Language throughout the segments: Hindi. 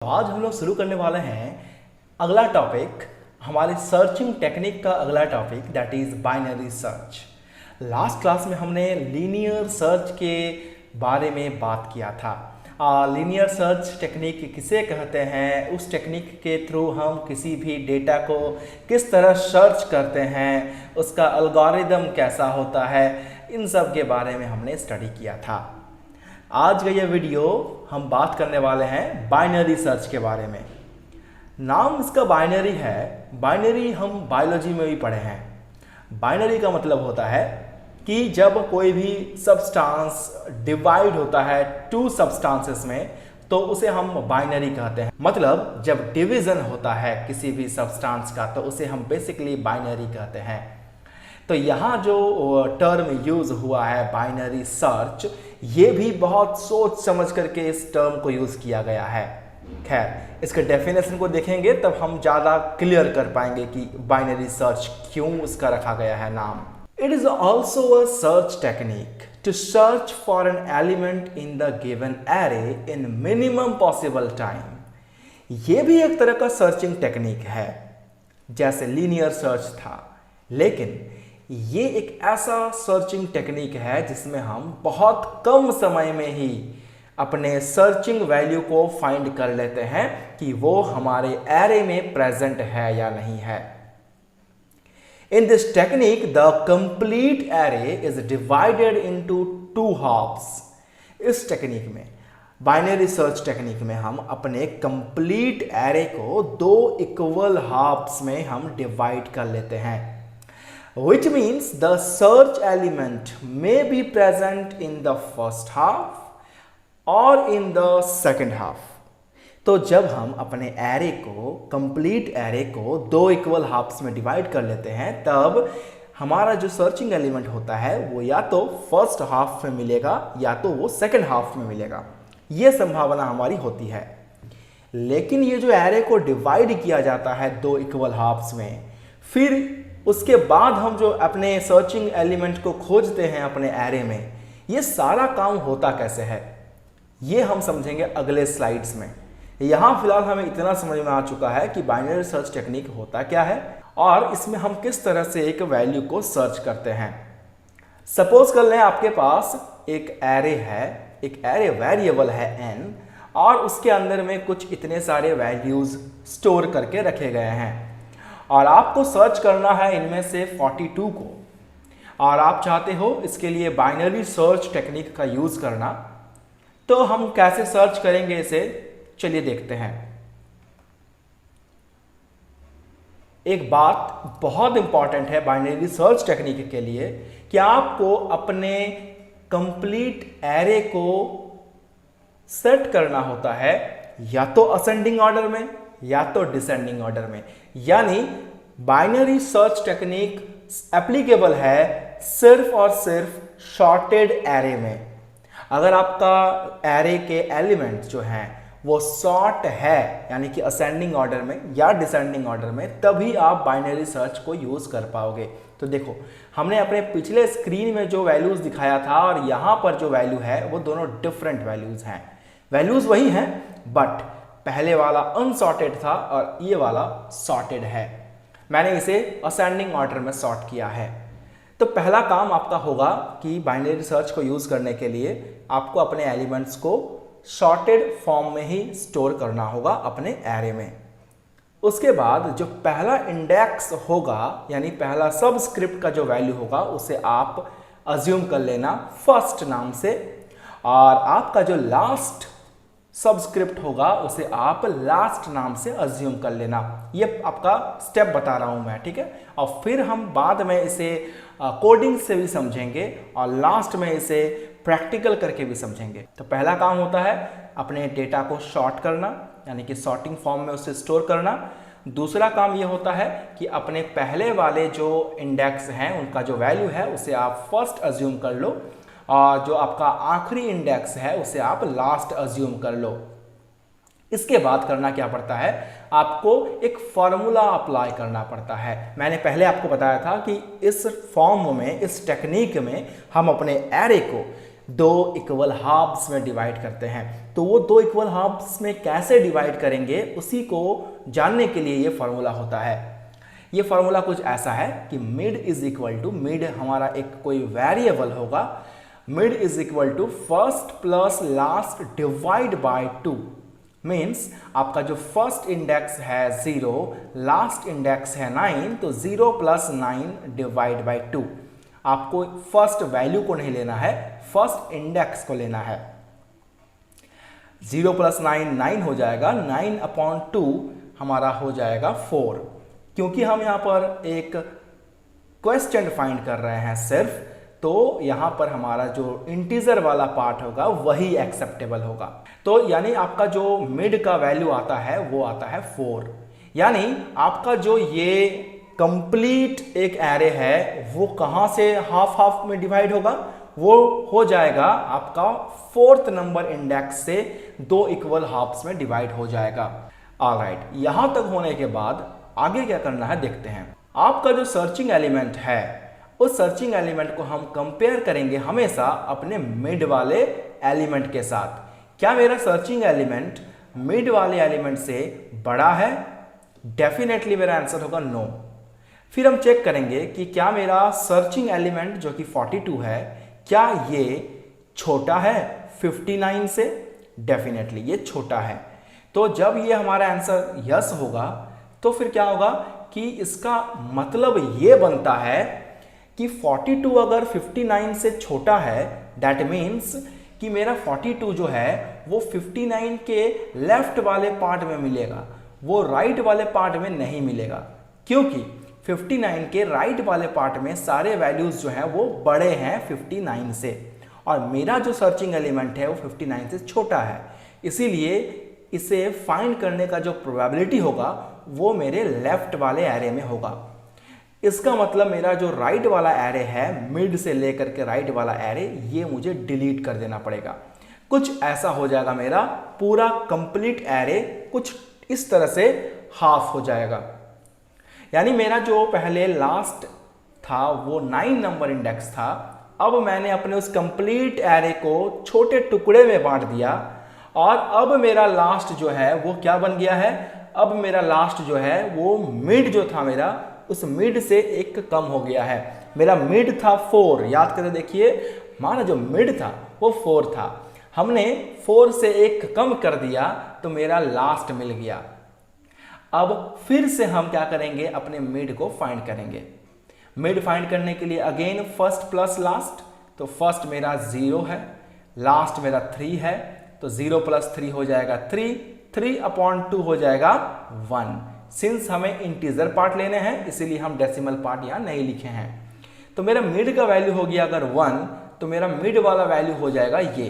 आज हम लोग शुरू करने वाले हैं अगला टॉपिक, हमारे सर्चिंग टेक्निक का अगला topic, that is binary search. Last class में हमने लीनियर सर्च के बारे में बात किया था। लीनियर सर्च टेक्निक किसे कहते हैं, उस टेक्निक के थ्रू हम किसी भी डेटा को किस तरह सर्च करते हैं, उसका एल्गोरिदम कैसा होता है, इन सब के बारे में हमने स्टडी किया था। आज का ये वीडियो हम बात करने वाले हैं बाइनरी सर्च के बारे में। नाम इसका बाइनरी है। बाइनरी हम बायोलॉजी में भी पढ़े हैं। बाइनरी का मतलब होता है कि जब कोई भी सब्सटेंस डिवाइड होता है टू सब्सटेंसेस में तो उसे हम बाइनरी कहते हैं। मतलब जब डिवीजन होता है किसी भी सब्सटेंस का तो उसे हम बेसिकली बाइनरी कहते हैं। तो यहाँ जो टर्म यूज हुआ है बाइनरी सर्च, ये भी बहुत सोच समझ करके इस टर्म को यूज किया गया है। खैर, इसके डेफिनेशन को देखेंगे तब हम ज़्यादा क्लियर कर पाएंगे कि बाइनरी सर्च क्यों इसका रखा गया है नाम। It is also a search technique to search for an element in the given array in minimum possible time. ये भी एक तरह का सर्चिंग टेक्निक है, जैसे लीनियर सर्च था, लेकिन ये एक ऐसा सर्चिंग टेक्निक है जिसमें हम बहुत कम समय में ही अपने सर्चिंग वैल्यू को फाइंड कर लेते हैं कि वो हमारे एरे में प्रेजेंट है या नहीं है। In this technique the complete array is divided into two halves. इस टेक्निक में, बाइनरी सर्च टेक्निक में, हम अपने कंप्लीट एरे को दो इक्वल हाफ्स में हम डिवाइड कर लेते हैं, which means the search element may be present in the first half or in the second half। तो जब हम अपने एरे को, कंप्लीट एरे को दो इक्वल हाफ्स में डिवाइड कर लेते हैं तब हमारा जो सर्चिंग एलिमेंट होता है वो या तो फर्स्ट हाफ में मिलेगा या तो वो सेकंड हाफ में मिलेगा। ये संभावना हमारी होती है। लेकिन ये जो एरे को डिवाइड किया जाता है दो इक्वल हाफ्स में, फिर उसके बाद हम जो अपने सर्चिंग एलिमेंट को खोजते हैं अपने एरे में, ये सारा काम होता कैसे है ये हम समझेंगे अगले स्लाइड्स में। यहाँ फिलहाल हमें इतना समझ में आ चुका है कि बाइनरी सर्च टेक्निक होता क्या है और इसमें हम किस तरह से एक वैल्यू को सर्च करते हैं। सपोज कर लें आपके पास एक एरे है, एक एरे वेरिएबल है n, और उसके अंदर में कुछ इतने सारे वैल्यूज स्टोर करके रखे गए हैं और आपको सर्च करना है इनमें से 42 को, और आप चाहते हो इसके लिए बाइनरी सर्च टेक्निक का यूज करना। तो हम कैसे सर्च करेंगे इसे, चलिए देखते हैं। एक बात बहुत इंपॉर्टेंट है बाइनरी सर्च टेक्निक के लिए कि आपको अपने कंप्लीट एरे को सेट करना होता है या तो असेंडिंग ऑर्डर में या तो डिसेंडिंग ऑर्डर में। यानी बाइनरी सर्च टेक्निक एप्लीकेबल है सिर्फ और सिर्फ शॉर्टेड एरे में। अगर आपका एरे के एलिमेंट जो हैं वो सॉर्ट है, यानी कि असेंडिंग ऑर्डर में या डिसेंडिंग ऑर्डर में, तभी आप बाइनरी सर्च को यूज कर पाओगे। तो देखो, हमने अपने पिछले स्क्रीन में जो वैल्यूज दिखाया था और यहां पर जो वैल्यू है वो दोनों डिफरेंट वैल्यूज हैं। वैल्यूज वही हैं बट पहले वाला अनसॉर्टेड था और ये वाला सॉर्टेड है। मैंने इसे असेंडिंग ऑर्डर में सॉर्ट किया है। तो पहला काम आपका होगा कि बाइनरी सर्च को यूज करने के लिए आपको अपने एलिमेंट्स को सॉर्टेड फॉर्म में ही स्टोर करना होगा अपने एरे में। उसके बाद जो पहला इंडेक्स होगा, यानी पहला सबस्क्रिप्ट का जो वैल्यू होगा, उसे आप अज्यूम कर लेना फर्स्ट नाम से, और आपका जो लास्ट सबस्क्रिप्ट होगा उसे आप लास्ट नाम से अज्यूम कर लेना। ये आपका स्टेप बता रहा हूं मैं, ठीक है। और फिर हम बाद में इसे कोडिंग से भी समझेंगे और लास्ट में इसे प्रैक्टिकल करके भी समझेंगे। तो पहला काम होता है अपने डेटा को सॉर्ट करना, यानी कि सॉर्टिंग फॉर्म में उसे स्टोर करना। दूसरा काम ये होता है कि अपने पहले वाले जो इंडेक्स हैं उनका जो वैल्यू है उसे आप फर्स्ट अज्यूम कर लो, और जो आपका आखिरी इंडेक्स है उसे आप लास्ट अज्यूम कर लो। इसके बाद करना क्या पड़ता है, आपको एक फॉर्मूला अप्लाई करना पड़ता है। मैंने पहले आपको बताया था कि इस फॉर्म में, इस टेक्निक में हम अपने एरे को दो इक्वल हाफ्स में डिवाइड करते हैं। तो वो दो इक्वल हाफ्स में कैसे डिवाइड करेंगे उसी को जानने के लिए ये फॉर्मूला होता है। ये फॉर्मूला कुछ ऐसा है कि mid is equal to, mid हमारा एक कोई वेरिएबल होगा, mid is equal to first plus last divide by 2। Means आपका जो फर्स्ट इंडेक्स है 0, लास्ट इंडेक्स है 9, तो 0 प्लस 9 डिवाइड बाय 2। आपको फर्स्ट वैल्यू को नहीं लेना है, फर्स्ट इंडेक्स को लेना है। 0 प्लस 9 9 हो जाएगा, 9/2 हमारा हो जाएगा 4। क्योंकि हम यहाँ पर एक क्वेश्चन फाइंड कर रहे हैं सिर्फ, तो यहाँ पर हमारा जो इंटीजर वाला पार्ट होगा वही एक्सेप्टेबल होगा। तो यानी आपका जो मिड का वैल्यू आता है वो आता है 4। यानी आपका जो ये कंप्लीट एक एरे है वो कहाँ से हाफ हाफ में डिवाइड होगा, वो हो जाएगा आपका 4th नंबर इंडेक्स से दो इक्वल हाफ्स में डिवाइड हो जाएगा। ऑलराइट, यहां तक होने के बाद आगे क्या करना है देखते हैं। आपका जो सर्चिंग एलिमेंट है उस सर्चिंग एलिमेंट को हम कंपेयर करेंगे हमेशा अपने मिड वाले एलिमेंट के साथ। क्या मेरा सर्चिंग एलिमेंट मिड वाले एलिमेंट से बड़ा है? डेफिनेटली मेरा आंसर होगा नो। फिर हम चेक करेंगे कि क्या मेरा सर्चिंग एलिमेंट जो कि 42 है, क्या ये छोटा है 59 से? डेफिनेटली ये छोटा है। तो जब ये हमारा आंसर यस होगा तो फिर क्या होगा कि इसका मतलब ये बनता है कि 42 अगर 59 से छोटा है, दैट मीन्स कि मेरा 42 जो है वो 59 के लेफ्ट वाले पार्ट में मिलेगा, वो राइट वाले पार्ट में नहीं मिलेगा। क्योंकि 59 के राइट वाले पार्ट में सारे वैल्यूज जो हैं वो बड़े हैं 59 से, और मेरा जो सर्चिंग एलिमेंट है वो 59 से छोटा है। इसीलिए इसे फाइंड करने का जो प्रोबेबिलिटी होगा वो मेरे लेफ्ट वाले एरे में होगा। इसका मतलब मेरा जो राइट वाला एरे है, मिड से लेकर के राइट वाला एरे, ये मुझे डिलीट कर देना पड़ेगा। कुछ ऐसा हो जाएगा, मेरा पूरा कंप्लीट एरे कुछ इस तरह से हाफ हो जाएगा। यानी मेरा जो पहले लास्ट था वो 9 नंबर इंडेक्स था, अब मैंने अपने उस कंप्लीट एरे को छोटे टुकड़े में बांट दिया, और अब मेरा लास्ट जो है वो क्या बन गया है? अब मेरा लास्ट जो है वो मिड जो था मेरा, उस मिड से एक कम हो गया है। मेरा मिड था 4, याद करके देखिए, हमारा जो मिड था वो 4 था, हमने 4 से एक कम कर दिया तो मेरा लास्ट मिल गया। अब फिर से हम क्या करेंगे, अपने मिड को फाइंड करेंगे। मिड फाइंड करने के लिए अगेन फर्स्ट प्लस लास्ट, तो फर्स्ट मेरा 0 है, लास्ट मेरा 3 है, तो 0 प्लस 3 हो जाएगा 3, 3/2 हो जाएगा 1। सिंस हमें इंटीजर पार्ट लेने हैं इसीलिए हम डेसिमल पार्ट यहाँ नहीं लिखे हैं। तो मेरा मिड का वैल्यू हो गया अगर 1, तो मेरा मिड वाला वैल्यू हो जाएगा ये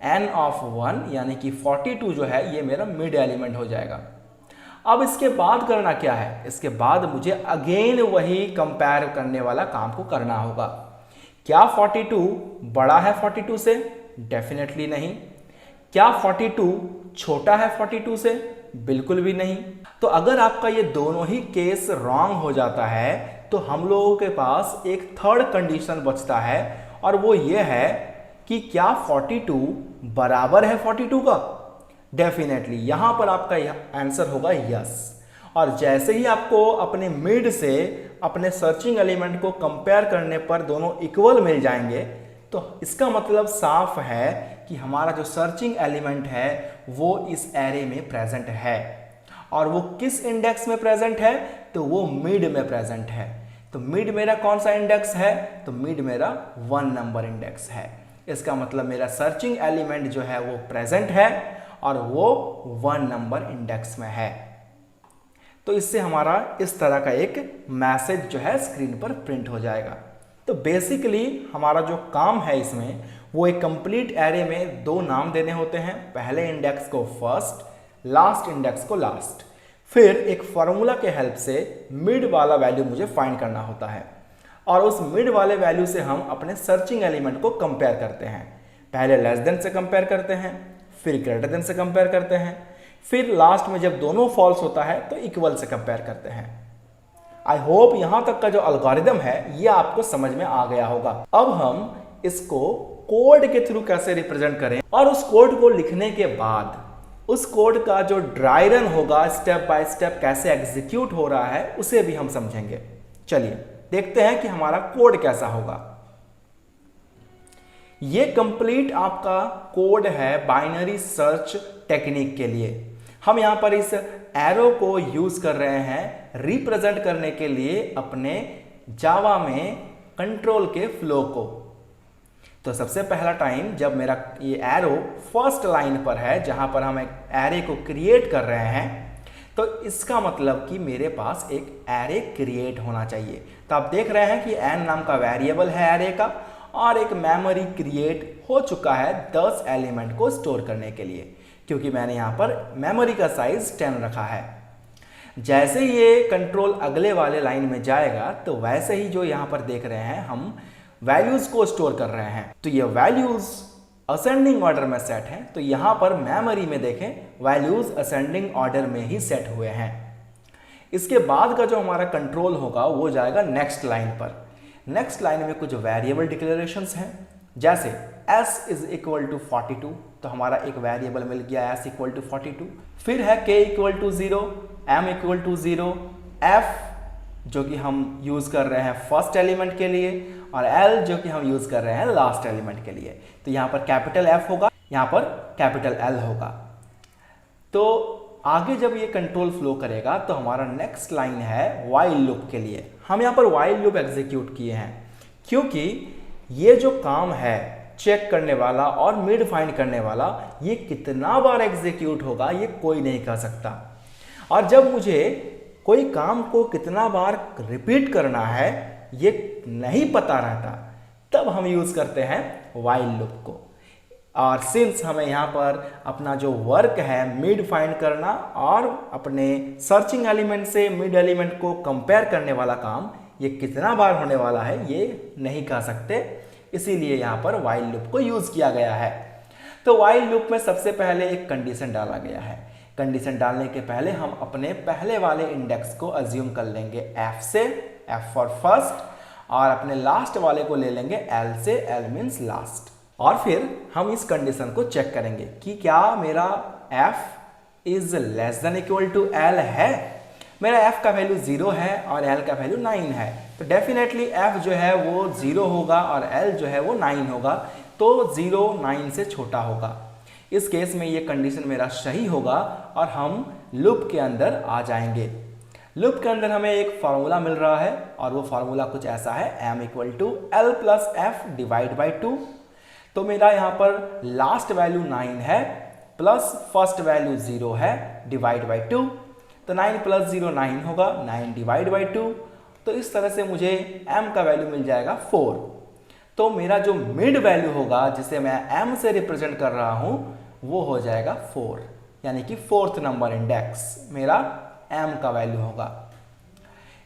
n of 1, यानी कि 42 जो है ये मेरा मिड एलिमेंट हो जाएगा। अब इसके बाद करना क्या है? इसके बाद मुझे अगेन वही कंपेयर करने वाला काम को करना होगा। क्या 42 बड़ा है 42 से? डेफिनेटली नहीं। क्या 42 छोटा है 42 से? बिल्कुल भी नहीं। तो अगर आपका ये दोनों ही केस रॉन्ग हो जाता है तो हम लोगों के पास एक थर्ड कंडीशन बचता है, और वो ये है कि क्या 42 बराबर है 42 का? डेफिनेटली यहां पर आपका आंसर होगा यस। और जैसे ही आपको अपने मिड से अपने सर्चिंग एलिमेंट को कंपेयर करने पर दोनों इक्वल मिल जाएंगे, तो इसका मतलब साफ है कि हमारा जो सर्चिंग एलिमेंट है वो इस एरे में प्रेजेंट है। और वो किस इंडेक्स में प्रेजेंट है? तो वो मिड में प्रेजेंट है। तो मिड मेरा कौन सा इंडेक्स है? तो मिड मेरा 1 नंबर इंडेक्स है। इसका मतलब मेरा सर्चिंग एलिमेंट जो है वो प्रेजेंट है और वो 1 नंबर इंडेक्स में है। तो इससे हमारा इस तरह का एक मैसेज जो है स्क्रीन पर प्रिंट हो जाएगा। तो बेसिकली हमारा जो काम है इसमें वो एक कंप्लीट एरे में दो नाम देने होते हैं, पहले इंडेक्स को फर्स्ट, लास्ट इंडेक्स को लास्ट। फिर एक फॉर्मूला के हेल्प से मिड वाला वैल्यू मुझे फाइंड करना होता है, और उस मिड वाले वैल्यू से हम अपने सर्चिंग एलिमेंट को कंपेयर करते हैं। पहले लेस देन से कंपेयर करते हैं, फिर ग्रेटर देन से कंपेयर करते हैं, फिर लास्ट में जब दोनों फॉल्स होता है तो इक्वल से कंपेयर करते हैं। आई होप यहां तक का जो एल्गोरिदम है ये आपको समझ में आ गया होगा। अब हम इसको कोड के थ्रू कैसे रिप्रेजेंट करें, और उस कोड को लिखने के बाद उस कोड का जो ड्राई रन होगा, स्टेप बाय स्टेप कैसे एग्जीक्यूट हो रहा है, उसे भी हम समझेंगे। चलिए देखते हैं कि हमारा कोड कैसा होगा। ये कंप्लीट आपका कोड है बाइनरी सर्च टेक्निक के लिए। हम यहां पर इस एरो को यूज कर रहे हैं रिप्रेजेंट करने के लिए अपने जावा में कंट्रोल के फ्लो को। तो सबसे पहला टाइम जब मेरा ये एरो फर्स्ट लाइन पर है, जहां पर हम एक एरे को क्रिएट कर रहे हैं, तो इसका मतलब कि मेरे पास एक एरे क्रिएट होना चाहिए। तो आप देख रहे हैं कि एन नाम का वेरिएबल है एरे का, और एक मेमोरी क्रिएट हो चुका है 10 एलिमेंट को स्टोर करने के लिए, क्योंकि मैंने यहाँ पर मेमोरी का साइज 10 रखा है। जैसे ये कंट्रोल अगले वाले लाइन में जाएगा, तो वैसे ही जो यहाँ पर देख रहे हैं हम वैल्यूज को स्टोर कर रहे हैं, तो ये वैल्यूज असेंडिंग ऑर्डर में सेट हैं। तो यहाँ पर मेमोरी में देखें वैल्यूज असेंडिंग ऑर्डर में ही सेट हुए हैं। इसके बाद का जो हमारा कंट्रोल होगा वो जाएगा नेक्स्ट लाइन पर। नेक्स्ट लाइन में कुछ वेरिएबल डिक्लेरेशंस हैं, जैसे s इज इक्वल टू 42, तो हमारा एक वेरिएबल मिल गया s इक्वल टू 42। फिर है k equal to 0, m equal to 0, f जो कि हम यूज कर रहे हैं फर्स्ट एलिमेंट के लिए, और l जो कि हम यूज कर रहे हैं लास्ट एलिमेंट के लिए। तो यहाँ पर कैपिटल F होगा, यहाँ पर कैपिटल L होगा। तो आगे जब ये कंट्रोल फ्लो करेगा तो हमारा नेक्स्ट लाइन है वाइल लूप के लिए। हम यहाँ पर वाइल लूप एग्जीक्यूट किए हैं, क्योंकि ये जो काम है चेक करने वाला और मिड फाइंड करने वाला, ये कितना बार एग्जीक्यूट होगा ये कोई नहीं कह सकता। और जब मुझे कोई काम को कितना बार रिपीट करना है ये नहीं पता रहता, तब हम यूज करते हैं वाइल लूप को। और सिंस हमें यहाँ पर अपना जो वर्क है मिड फाइंड करना और अपने सर्चिंग एलिमेंट से मिड एलिमेंट को कंपेयर करने वाला काम, ये कितना बार होने वाला है ये नहीं कह सकते, इसीलिए यहाँ पर वाइल लूप को यूज किया गया है। तो वाइल लूप में सबसे पहले एक कंडीशन डाला गया है। कंडीशन डालने के पहले हम अपने पहले वाले इंडेक्स को अज्यूम कर लेंगे f से, f फॉर फर्स्ट, और अपने लास्ट वाले को ले लेंगे l से, l मीन्स लास्ट। और फिर हम इस कंडीशन को चेक करेंगे कि क्या मेरा f is less than equal to l है। मेरा f का वैल्यू 0 है और l का वैल्यू 9 है, तो डेफिनेटली f जो है वो 0 होगा और l जो है वो 9 होगा, तो 0 9 से छोटा होगा। इस केस में ये कंडीशन मेरा सही होगा और हम लूप के अंदर आ जाएंगे। लूप के अंदर हमें एक फार्मूला मिल रहा है और वो फार्मूला कुछ ऐसा है, m equal to l plus f divide by 2। तो मेरा यहाँ पर लास्ट वैल्यू 9 है प्लस फर्स्ट वैल्यू 0 है डिवाइड बाई 2, तो 9 प्लस 0 9 होगा, 9 डिवाइड बाई 2। तो इस तरह से मुझे m का वैल्यू मिल जाएगा 4। तो मेरा जो मिड वैल्यू होगा जिसे मैं m से रिप्रेजेंट कर रहा हूं वो हो जाएगा 4, यानी कि 4th नंबर इंडेक्स मेरा m का वैल्यू होगा।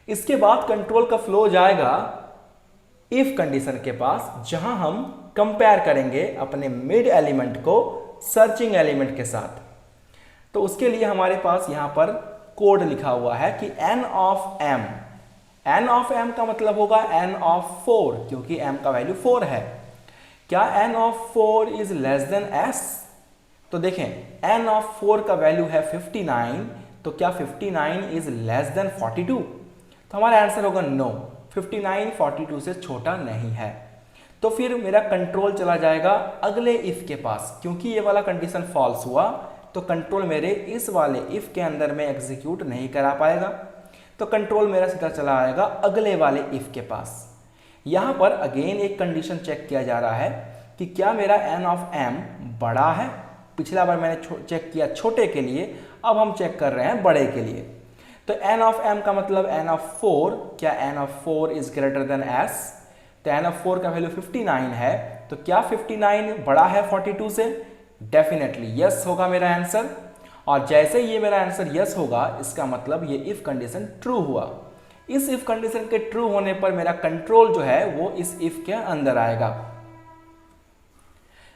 इसके बाद कंट्रोल का फ्लो जाएगा इफ कंडीशन के पास, जहां हम कंपेयर करेंगे अपने मिड एलिमेंट को सर्चिंग एलिमेंट के साथ। तो उसके लिए हमारे पास यहां पर कोड लिखा हुआ है कि n of m, n of m का मतलब होगा n ऑफ 4, क्योंकि m का वैल्यू 4 है। क्या n of 4 is less then s? तो देखें n ऑफ 4 का वैल्यू है 59, तो क्या 59 इज लेस देन 42? तो हमारा आंसर होगा नो, 59 42 से छोटा नहीं है। तो फिर मेरा कंट्रोल चला जाएगा अगले इफ के पास, क्योंकि ये वाला कंडीशन फॉल्स हुआ तो कंट्रोल मेरे इस वाले इफ के अंदर में एग्जीक्यूट नहीं करा पाएगा। तो कंट्रोल मेरा सीधा चला आएगा अगले वाले इफ के पास। यहाँ पर अगेन एक कंडीशन चेक किया जा रहा है कि क्या मेरा n ऑफ m बड़ा है। पिछला बार मैंने चेक किया छोटे के लिए, अब हम चेक कर रहे हैं बड़े के लिए। तो n ऑफ m का मतलब n ऑफ 4, क्या n of 4 is greater than s? तो n ऑफ 4 का वैल्यू 59 है, तो क्या 59 बड़ा है 42 से? डेफिनेटली यस होगा मेरा आंसर। और जैसे ये मेरा आंसर यस होगा, इसका मतलब ये इफ कंडीशन ट्रू हुआ। इस इफ कंडीशन के ट्रू होने पर मेरा कंट्रोल जो है वो इस इफ के अंदर आएगा।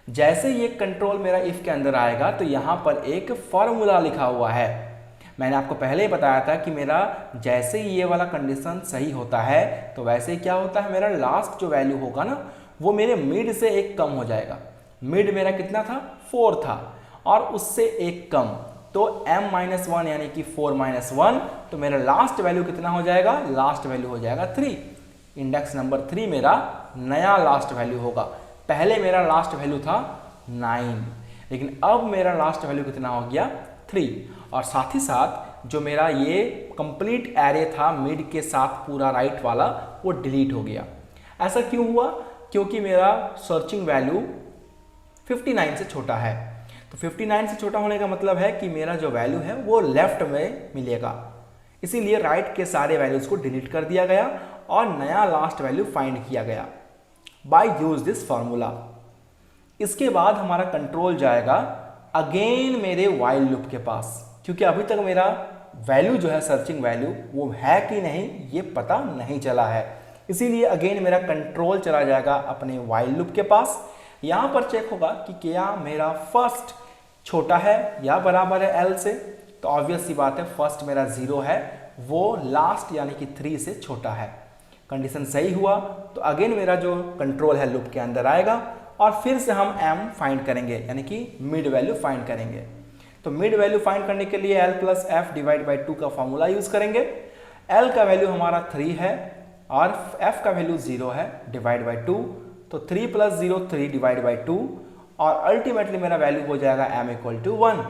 जैसे ये कंट्रोल मेरा इफ के अंदर आएगा तो यहाँ पर एक फॉर्मूला लिखा हुआ है। मैंने आपको पहले ही बताया था कि मेरा जैसे ही ये वाला कंडीशन सही होता है तो वैसे ही क्या होता है, मेरा लास्ट जो वैल्यू होगा ना वो मेरे मिड से एक कम हो जाएगा। मिड मेरा कितना था, 4 था, और उससे एक कम, तो m-1 यानी कि 4-1, तो मेरा लास्ट वैल्यू कितना हो जाएगा, लास्ट वैल्यू हो जाएगा 3। इंडेक्स नंबर 3 मेरा नया लास्ट वैल्यू होगा। पहले मेरा लास्ट वैल्यू था 9, लेकिन अब मेरा लास्ट वैल्यू कितना हो गया, 3। और साथ ही साथ जो मेरा ये कंप्लीट एरे था मिड के साथ पूरा राइट वाला, वो डिलीट हो गया। ऐसा क्यों हुआ, क्योंकि मेरा सर्चिंग वैल्यू 59 से छोटा है। तो 59 से छोटा होने का मतलब है कि मेरा जो वैल्यू है वो लेफ्ट में मिलेगा, इसीलिए राइट के सारे वैल्यूज को डिलीट कर दिया गया और नया लास्ट वैल्यू फाइंड किया गया बाय यूज दिस फॉर्मूला। इसके बाद हमारा कंट्रोल जाएगा अगेन मेरे व्हाइल लूप के पास, क्योंकि अभी तक मेरा वैल्यू जो है सर्चिंग वैल्यू वो है कि नहीं ये पता नहीं चला है, इसीलिए अगेन मेरा कंट्रोल चला जाएगा अपने व्हाइल लूप के पास। यहाँ पर चेक होगा कि क्या मेरा फर्स्ट छोटा है या बराबर है एल से, तो ऑब्वियस सी बात है फर्स्ट मेरा 0 है, वो लास्ट यानी कि 3 से छोटा है। कंडीशन सही हुआ तो अगेन मेरा जो कंट्रोल है लूप के अंदर आएगा और फिर से हम m फाइंड करेंगे, यानी कि मिड वैल्यू फाइंड करेंगे। तो मिड वैल्यू फाइंड करने के लिए l + f डिवाइड बाई 2 का फॉर्मूला यूज करेंगे। l का वैल्यू हमारा 3 है और f का वैल्यू 0 है, डिवाइड बाई 2, तो 3 + 0 3 डिवाइड बाई 2, और अल्टीमेटली मेरा वैल्यू हो जाएगा m = 1।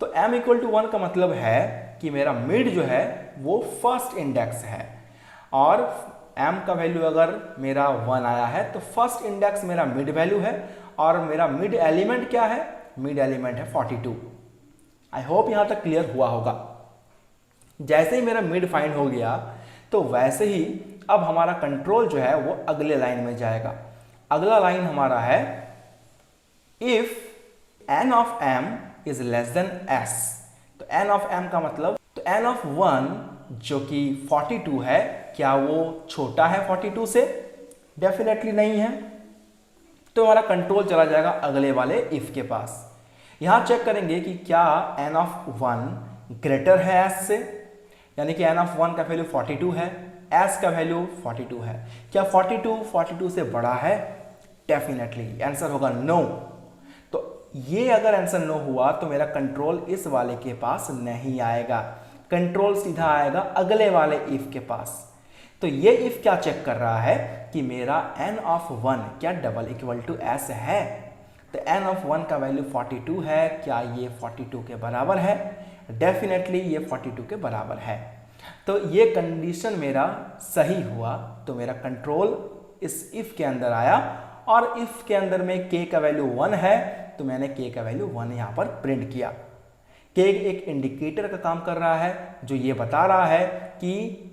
तो m = 1 का मतलब है कि मेरा मिड जो है वो फर्स्ट इंडेक्स है, और m का वैल्यू अगर मेरा 1 आया है तो फर्स्ट इंडेक्स मेरा मिड वैल्यू है, और मेरा मिड एलिमेंट क्या है, मिड एलिमेंट है 42। आई होप यहां तक क्लियर हुआ होगा। जैसे ही मेरा मिड फाइंड हो गया तो वैसे ही अब हमारा कंट्रोल जो है वो अगले लाइन में जाएगा। अगला लाइन हमारा है if n of m is less than s। तो n of m का मतलब, तो n of 1 जो कि 42 है, क्या वो छोटा है 42 से? डेफिनेटली नहीं है। तो हमारा कंट्रोल चला जाएगा अगले वाले इफ के पास। यहां चेक करेंगे कि क्या n of 1 ग्रेटर है s से, यानी कि n of 1 का वैल्यू 42 है, s का वैल्यू 42 है, क्या 42 से बड़ा है? डेफिनेटली आंसर होगा नो। तो ये अगर आंसर नो हुआ तो मेरा कंट्रोल इस वाले के पास नहीं आएगा, कंट्रोल सीधा आएगा अगले वाले इफ के पास। तो ये इफ क्या चेक कर रहा है कि मेरा n of 1 क्या डबल इक्वल टू s है। तो n of 1 का वैल्यू 42 है, क्या ये 42 के बराबर है? डेफिनेटली ये 42 के बराबर है। तो ये कंडीशन मेरा सही हुआ, तो मेरा कंट्रोल इस इफ के अंदर आया, और इफ के अंदर में k का वैल्यू 1 है तो मैंने k का वैल्यू 1 यहाँ पर प्रिंट किया। k एक इंडिकेटर का काम कर रहा है जो ये बता रहा है कि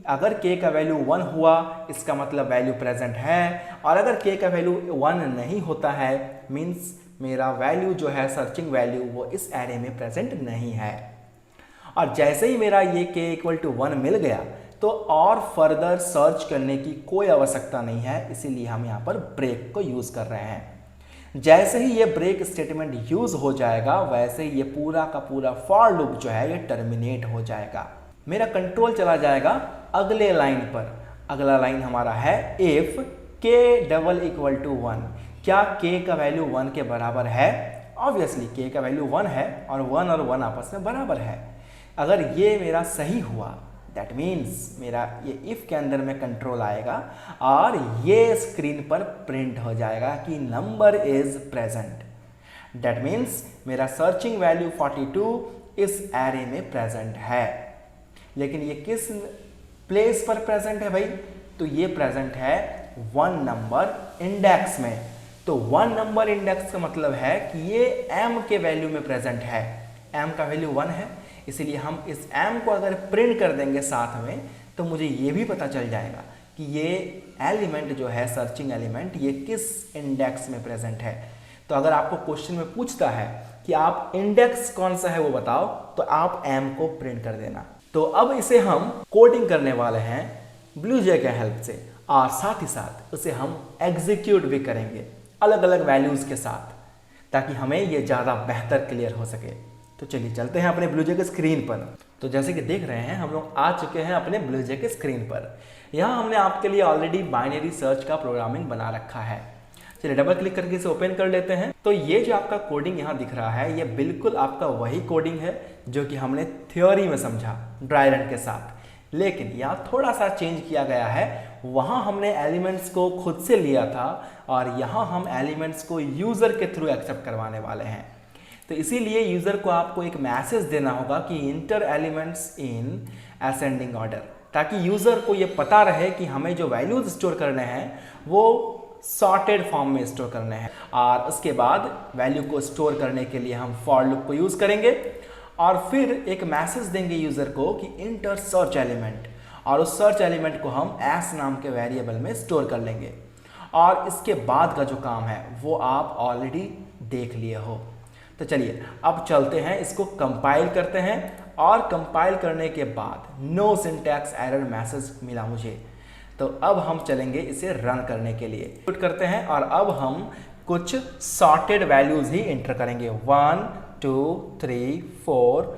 अगर k का वैल्यू 1 हुआ इसका मतलब वैल्यू प्रेजेंट है, और अगर k का वैल्यू 1 नहीं होता है मीन्स मेरा वैल्यू जो है सर्चिंग वैल्यू वो इस एरे में प्रेजेंट नहीं है। और जैसे ही मेरा ये k = 1 मिल गया तो और फर्दर सर्च करने की कोई आवश्यकता नहीं है, इसीलिए हम यहाँ पर ब्रेक को यूज कर रहे हैं। जैसे ही ये ब्रेक स्टेटमेंट यूज हो जाएगा वैसे ही ये पूरा का पूरा फॉर लूप जो है ये टर्मिनेट हो जाएगा। मेरा कंट्रोल चला जाएगा अगले लाइन पर। अगला लाइन हमारा है इफ k = 1। क्या k का वैल्यू 1 के बराबर है? ऑब्वियसली k का वैल्यू 1 है और 1 और 1 आपस में बराबर है। अगर ये मेरा सही हुआ दैट मीन्स मेरा ये इफ के अंदर में कंट्रोल आएगा और ये स्क्रीन पर प्रिंट हो जाएगा कि number is present. That means मेरा सर्चिंग वैल्यू 42 इस एरे में प्रेजेंट है। लेकिन ये किस प्लेस पर प्रेजेंट है भाई? तो ये प्रेजेंट है 1 नंबर इंडेक्स में। तो 1 नंबर इंडेक्स का मतलब है कि ये m के वैल्यू में प्रेजेंट है। m का वैल्यू 1 है, इसीलिए हम इस m को अगर प्रिंट कर देंगे साथ में तो मुझे ये भी पता चल जाएगा कि ये एलिमेंट जो है सर्चिंग एलिमेंट ये किस इंडेक्स में प्रेजेंट है। तो अगर आपको क्वेश्चन में पूछता है कि आप इंडेक्स कौन सा है वो बताओ, तो आप m को प्रिंट कर देना। तो अब इसे हम कोडिंग करने वाले हैं BlueJ के हेल्प से, और साथ ही साथ उसे हम एग्जीक्यूट भी करेंगे अलग अलग वैल्यूज के साथ, ताकि हमें ये ज़्यादा बेहतर क्लियर हो सके। तो चलिए चलते हैं अपने BlueJ के स्क्रीन पर। तो जैसे कि देख रहे हैं हम लोग आ चुके हैं अपने ब्लूजे के स्क्रीन पर। यहाँ हमने आपके लिए ऑलरेडी बाइनरी सर्च का प्रोग्रामिंग बना रखा है। चलिए डबल क्लिक करके इसे ओपन कर लेते हैं। तो ये जो आपका कोडिंग यहाँ दिख रहा है ये बिल्कुल आपका वही कोडिंग है जो कि हमने थ्योरी में समझा ड्राई रन के साथ, लेकिन यहाँ थोड़ा सा चेंज किया गया है। वहाँ हमने एलिमेंट्स को खुद से लिया था और यहाँ हम एलिमेंट्स को यूज़र के थ्रू एक्सेप्ट करवाने वाले हैं। तो इसीलिए यूज़र को आपको एक मैसेज देना होगा कि inter elements in ascending order, ताकि यूज़र को ये पता रहे कि हमें जो वैल्यूज स्टोर करने हैं वो सॉर्टेड फॉर्म में स्टोर करने हैं। और उसके बाद वैल्यू को स्टोर करने के लिए हम फॉर लूप को यूज़ करेंगे और फिर एक मैसेज देंगे यूज़र को कि इंटर सर्च एलिमेंट, और उस सर्च एलिमेंट को हम एस नाम के वेरिएबल में स्टोर कर लेंगे। और इसके बाद का जो काम है वो आप ऑलरेडी देख लिए हो। तो चलिए अब चलते हैं, इसको कंपाइल करते हैं और कंपाइल करने के बाद नो सिंटैक्स एरर मैसेज मिला मुझे। तो अब हम चलेंगे इसे रन करने के लिए, पुट करते हैं और अब हम कुछ सॉर्टेड वैल्यूज ही एंटर करेंगे। 1 2 3 4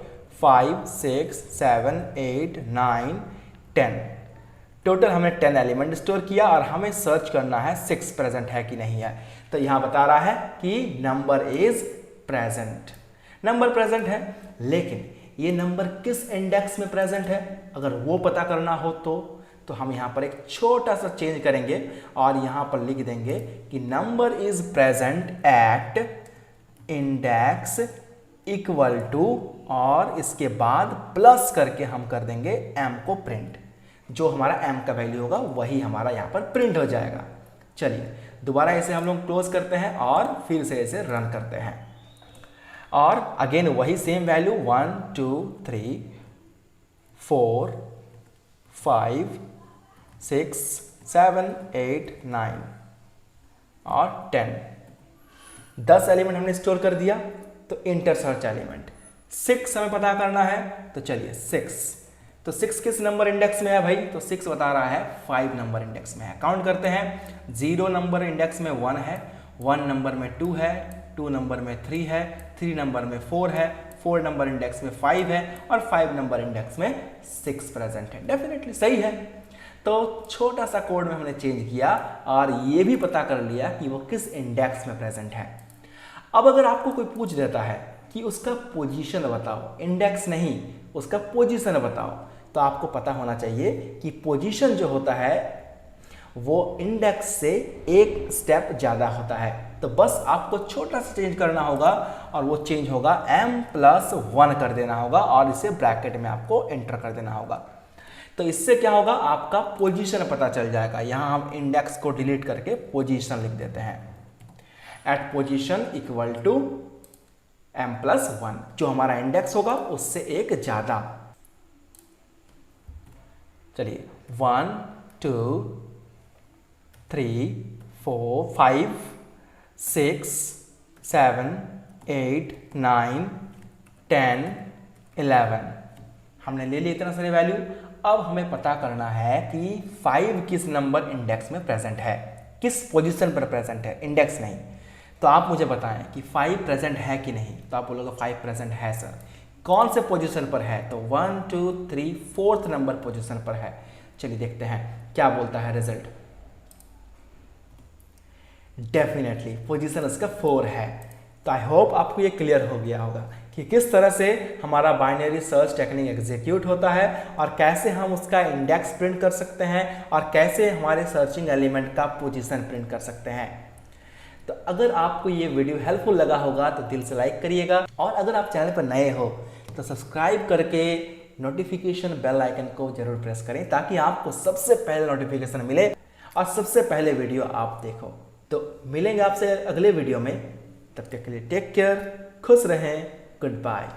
5 6 7 8 9 10। टोटल हमने 10 एलिमेंट स्टोर किया और हमें सर्च करना है 6 प्रेजेंट है कि नहीं है। तो यहाँ बता रहा है कि number is present, number present है, लेकिन ये नंबर किस इंडेक्स में प्रेजेंट है अगर वो पता करना हो तो हम यहाँ पर एक छोटा सा चेंज करेंगे और यहाँ पर लिख देंगे कि number is present at index equal to, और इसके बाद प्लस करके हम कर देंगे m को प्रिंट। जो हमारा m का वैल्यू होगा वही हमारा यहाँ पर प्रिंट हो जाएगा। चलिए दोबारा इसे हम लोग क्लोज करते हैं और फिर से इसे रन करते हैं और अगेन वही सेम वैल्यू 1 2 3 4 5 6 7 8 9 और 10 एलिमेंट हमने स्टोर कर दिया। तो इंटर सर्च एलिमेंट 6 हमें पता करना है। तो चलिए 6, तो 6 किस नंबर इंडेक्स में है भाई? तो 6 बता रहा है 5 नंबर इंडेक्स में है। काउंट करते हैं, 0 नंबर इंडेक्स में 1 है, 1 नंबर में 2 है, 2 नंबर में 3 है, 3 नंबर में 4 है, 4 नंबर इंडेक्स में 5 है और 5 नंबर इंडेक्स में 6 प्रेजेंट है। डेफिनेटली सही है। तो छोटा सा कोड में हमने चेंज किया और ये भी पता कर लिया कि वो किस इंडेक्स में प्रेजेंट है। अब अगर आपको कोई पूछ देता है कि उसका पोजीशन बताओ, इंडेक्स नहीं उसका पोजीशन बताओ, तो आपको पता होना चाहिए कि पोजीशन जो होता है वो इंडेक्स से एक स्टेप ज़्यादा होता है। तो बस आपको छोटा सा चेंज करना होगा और वो चेंज होगा m+1 कर देना होगा और इसे ब्रैकेट में आपको एंटर कर देना होगा। तो इससे क्या होगा, आपका पोजीशन पता चल जाएगा। यहाँ हम इंडेक्स को डिलीट करके पोजीशन लिख देते हैं, eight position equal to m+1, जो हमारा इंडेक्स होगा उससे एक ज़्यादा। चलिए 1 2 3 4 5 6 7 8 9 10 11 हमने ले लिए इतना सारे वैल्यू। अब हमें पता करना है कि 5 किस नंबर इंडेक्स में प्रेजेंट है, किस पोजीशन पर प्रेजेंट है, इंडेक्स नहीं। तो आप मुझे बताएं कि 5 प्रेजेंट है कि नहीं। तो आप बोलोगे 5 प्रेजेंट है सर, कौन से पोजीशन पर है? तो 1 2 3 4th नंबर पोजीशन पर है। चलिए देखते हैं क्या बोलता है रिजल्ट। डेफिनेटली पोजीशन उसका 4 है। तो आई होप आपको ये क्लियर हो गया होगा कि किस तरह से हमारा बाइनरी सर्च टेक्निक एग्जीक्यूट होता है और कैसे हम उसका इंडेक्स प्रिंट कर सकते हैं और कैसे हमारे सर्चिंग एलिमेंट का पोजीशन प्रिंट कर सकते हैं। तो अगर आपको ये वीडियो हेल्पफुल लगा होगा तो दिल से लाइक करिएगा, और अगर आप चैनल पर नए हो तो सब्सक्राइब करके नोटिफिकेशन बेल आइकन को जरूर प्रेस करें ताकि आपको सबसे पहले नोटिफिकेशन मिले और सबसे पहले वीडियो आप देखो। तो मिलेंगे आपसे अगले वीडियो में, तब तक के लिए टेक केयर, खुश रहें, गुड बाय।